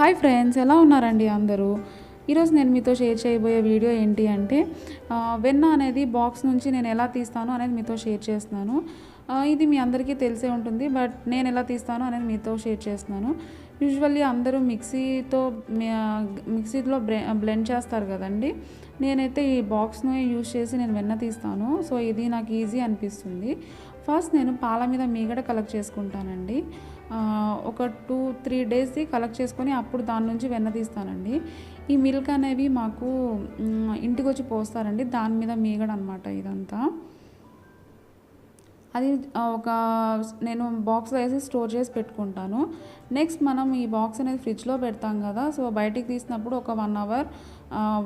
Hi friends, ఎలా ఉన్నారండి అందరూ? ఈరోజు నేను మీతో షేర్ చేయబోయే వీడియో ఏంటి అంటే వెన్న అనేది బాక్స్ నుంచి నేను ఎలా తీస్తాను అనేది మీతో షేర్ చేస్తున్నాను. ఇది మీ అందరికీ తెలిసే ఉంటుంది, బట్ నేను ఎలా తీస్తాను అనేది మీతో షేర్ చేస్తున్నాను. యూజువల్లీ అందరూ మిక్సీలో బ్లెండ్ చేస్తారు కదండి. నేనైతే ఈ బాక్స్ను యూజ్ చేసి నేను వెన్న తీస్తాను. సో ఇది నాకు ఈజీ అనిపిస్తుంది. ఫస్ట్ నేను పాల మీద మీగడ కలెక్ట్ చేసుకుంటానండి. ఒక 2-3 డేస్ది కలెక్ట్ చేసుకొని అప్పుడు దాని నుంచి వెన్న తీస్తానండి. ఈ మిల్క్ అనేవి మాకు ఇంటికి వచ్చి పోస్తారండి. దాని మీద మీగడ అనమాట ఇదంతా. అది నేను బాక్స్లో వేసి స్టోర్ చేసి పెట్టుకుంటాను. నెక్స్ట్ మనం ఈ బాక్స్ అనేది ఫ్రిడ్జ్లో పెడతాం కదా. సో బయటికి తీసినప్పుడు ఒక 1 అవర్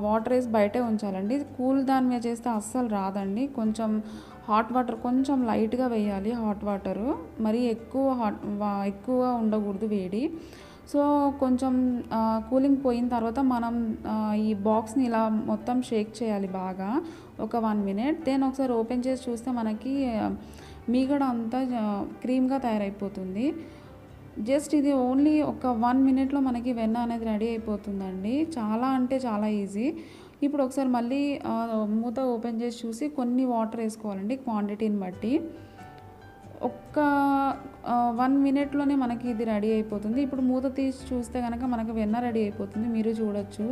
వాటర్ వేసి బయటే ఉంచాలండి. కూల్ దాని మీద చేస్తే అస్సలు రాదండి. కొంచెం హాట్ వాటర్ కొంచెం లైట్గా వేయాలి. హాట్ వాటరు మరీ ఎక్కువ ఉండకూడదు వేడి. సో కొంచెం కూలింగ్ పోయిన తర్వాత మనం ఈ బాక్స్ని ఇలా మొత్తం షేక్ చేయాలి బాగా, ఒక 1 మినిట్. దెన్ ఒకసారి ఓపెన్ చేసి చూస్తే మనకి మీగడ అంతా క్రీమ్గా తయారైపోతుంది. జస్ట్ ఇది ఓన్లీ ఒక 1 మినిట్లో మనకి వెన్న అనేది రెడీ అయిపోతుందండి. చాలా అంటే చాలా ఈజీ. ఇప్పుడు ఒకసారి మళ్ళీ మూత ఓపెన్ చేసి చూసి కొన్ని వాటర్ వేసుకోవాలండి, క్వాంటిటీని బట్టి. ఒక్క 1 మినిట్లోనే మనకి ఇది రెడీ అయిపోతుంది. ఇప్పుడు మూత తీసి చూస్తే కనుక మనకు వెన్న రెడీ అయిపోతుంది, మీరు చూడొచ్చు.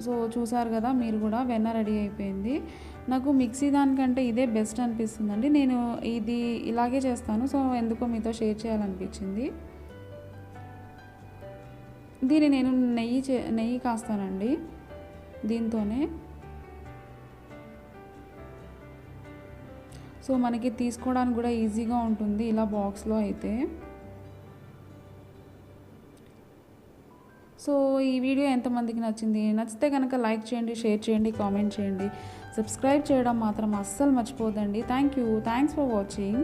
సో చూసారు కదా మీరు కూడా, వెన్న రెడీ అయిపోయింది. నాకు మిక్సీ దానికంటే ఇదే బెస్ట్ అనిపిస్తుందండి. నేను ఇది ఇలాగే చేస్తాను. సో ఎందుకో మీతో షేర్ చేయాలనిపించింది. దీన్ని నేను నెయ్యి కాస్తానండి దీంతోనే. సో మనకి తీసుకోవడానికి కూడా ఈజీగా ఉంటుంది ఇలా బాక్స్లో అయితే. సో ఈ వీడియో ఎంతమందికి నచ్చింది? నచ్చితే కనుక లైక్ చేయండి, షేర్ చేయండి, కామెంట్ చేయండి. సబ్స్క్రైబ్ చేయడం మాత్రం అస్సలు మర్చిపోదండి. Thanks for watching.